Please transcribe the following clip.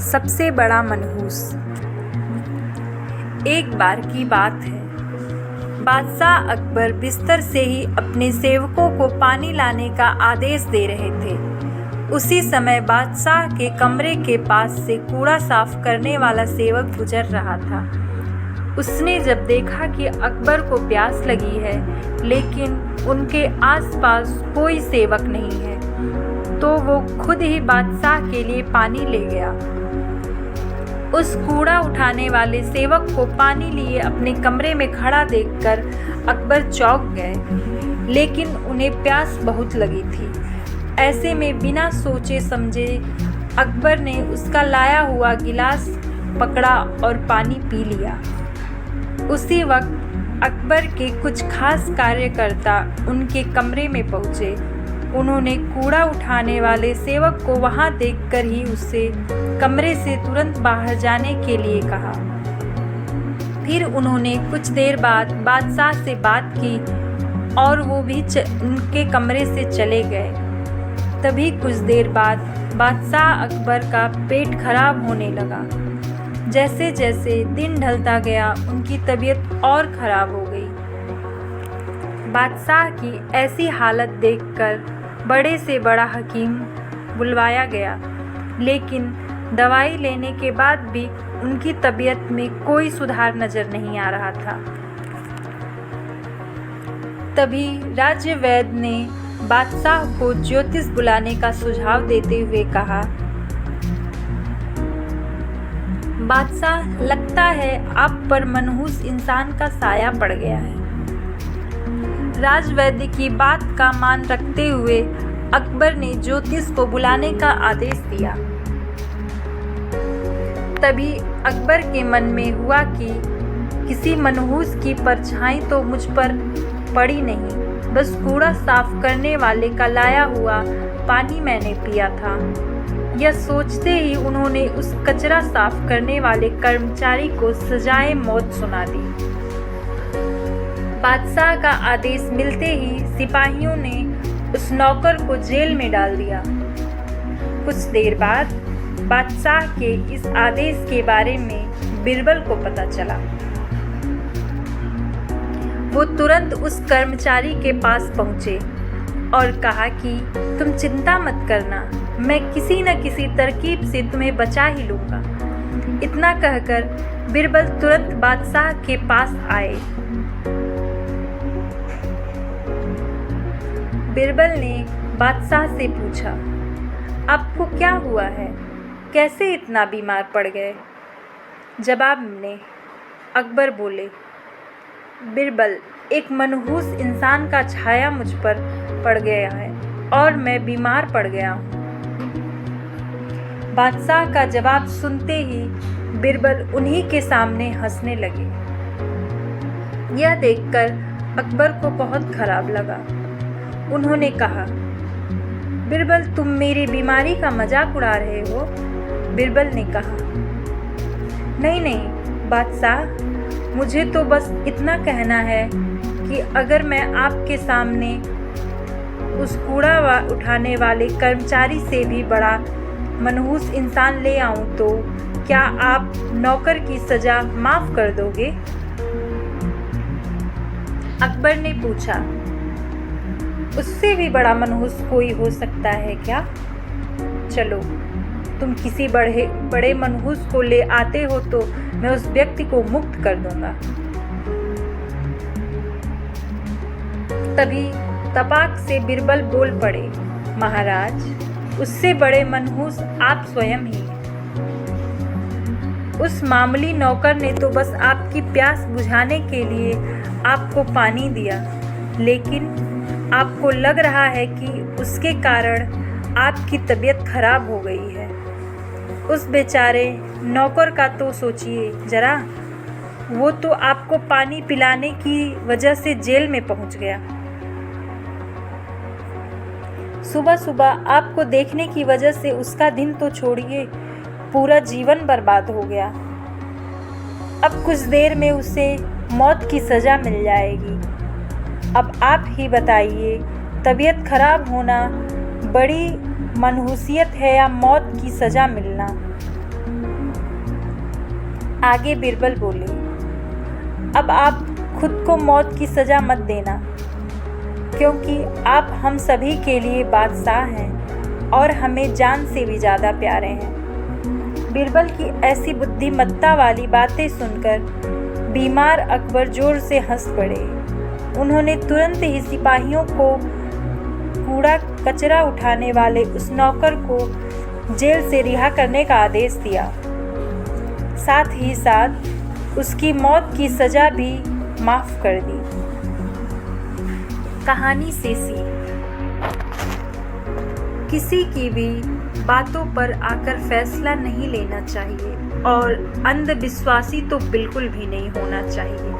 सबसे बड़ा मनहूस। एक बार की बात है, बादशाह अकबर बिस्तर से ही अपने सेवकों को पानी लाने का आदेश दे रहे थे। उसी समय बादशाह के कमरे के पास से कूड़ा साफ करने वाला सेवक गुजर रहा था। उसने जब देखा कि अकबर को प्यास लगी है लेकिन उनके आसपास कोई सेवक नहीं है, तो वो खुद ही बादशाह के लिए पानी ले गया। उस कूड़ा उठाने वाले सेवक को पानी लिए अपने कमरे में खड़ा देखकर अकबर चौंक गए, लेकिन उन्हें प्यास बहुत लगी थी। ऐसे में बिना सोचे समझे अकबर ने उसका लाया हुआ गिलास पकड़ा और पानी पी लिया। उसी वक्त अकबर के कुछ खास कार्यकर्ता उनके कमरे में पहुंचे। उन्होंने कूड़ा उठाने वाले सेवक को वहां देखकर ही उससे कमरे से तुरंत बाहर जाने के लिए कहा। फिर उन्होंने कुछ देर बाद बादशाह से बात की और वो भी उनके कमरे से चले गए। तभी कुछ देर बाद बादशाह अकबर का पेट खराब होने लगा। जैसे जैसे दिन ढलता गया उनकी तबीयत और खराब हो गई। बादशाह की ऐसी हालत देखकर बड़े से बड़ा हकीम बुलवाया गया, लेकिन दवाई लेने के बाद भी उनकी तबीयत में कोई सुधार नजर नहीं आ रहा था। तभी राज्य वैद्य ने बादशाह को ज्योतिष बुलाने का सुझाव देते हुए कहा, बादशाह, लगता है आप पर मनहूस इंसान का साया पड़ गया है। राजवैद्य की बात का मान रखते हुए अकबर ने ज्योतिष को बुलाने का आदेश दिया। तभी अकबर के मन में हुआ कि किसी मनहूस की परछाई तो मुझ पर पड़ी नहीं, बस कूड़ा साफ करने वाले का लाया हुआ पानी मैंने पिया था। यह सोचते ही उन्होंने उस कचरा साफ करने वाले कर्मचारी को सजाए मौत सुना दी। बादशाह का आदेश मिलते ही सिपाहियों ने उस नौकर को जेल में डाल दिया। कुछ देर बाद बादशाह के इस आदेश के बारे में बिरबल को पता चला। वो तुरंत उस कर्मचारी के पास पहुंचे और कहा कि तुम चिंता मत करना, मैं किसी न किसी तरकीब से तुम्हें बचा ही लूंगा। इतना कहकर बिरबल तुरंत बादशाह के पास आए। बिरबल ने बादशाह से पूछा, आपको क्या हुआ है? कैसे इतना बीमार पड़ गए? जवाब में अकबर बोले, बिरबल, एक मनहूस इंसान का छाया मुझ पर पड़ गया है और मैं बीमार पड़ गया हूँ। बादशाह का जवाब सुनते ही बिरबल उन्हीं के सामने हंसने लगे। यह देखकर अकबर को बहुत खराब लगा। उन्होंने कहा, बिरबल, तुम मेरी बीमारी का मजाक उड़ा रहे हो? बिरबल ने कहा, नहीं नहीं बादशाह, मुझे तो बस इतना कहना है कि अगर मैं आपके सामने उस कूड़ा उठाने वाले कर्मचारी से भी बड़ा मनहूस इंसान ले आऊं तो क्या आप नौकर की सजा माफ कर दोगे? अकबर ने पूछा, उससे भी बड़ा मनहूस कोई हो सकता है क्या? चलो, तुम किसी बड़े मनहूस को ले आते हो तो मैं उस व्यक्ति को मुक्त कर दूंगा। तभी तपाक से बिरबल बोल पड़े, महाराज, उससे बड़े मनहूस आप स्वयं ही हैं। उस मामूली नौकर ने तो बस आपकी प्यास बुझाने के लिए आपको पानी दिया, लेकिन आपको लग रहा है कि उसके कारण आपकी तबीयत खराब हो गई है। उस बेचारे नौकर का तो सोचिए जरा, वो तो आपको पानी पिलाने की वजह से जेल में पहुंच गया। सुबह सुबह आपको देखने की वजह से उसका दिन तो छोड़िए, पूरा जीवन बर्बाद हो गया। अब कुछ देर में उसे मौत की सज़ा मिल जाएगी। अब आप ही बताइए, तबीयत खराब होना बड़ी मनहूसियत है या मौत की सज़ा मिलना? आगे बीरबल बोले, अब आप खुद को मौत की सज़ा मत देना, क्योंकि आप हम सभी के लिए बादशाह हैं और हमें जान से भी ज़्यादा प्यारे हैं। बीरबल की ऐसी बुद्धिमत्ता वाली बातें सुनकर बीमार अकबर जोर से हंस पड़े। उन्होंने तुरंत ही सिपाहियों को कूड़ा कचरा उठाने वाले उस नौकर को जेल से रिहा करने का आदेश दिया। साथ ही साथ उसकी मौत की सज़ा भी माफ़ कर दी। कहानी से सीख, किसी की भी बातों पर आकर फैसला नहीं लेना चाहिए और अंधविश्वासी तो बिल्कुल भी नहीं होना चाहिए।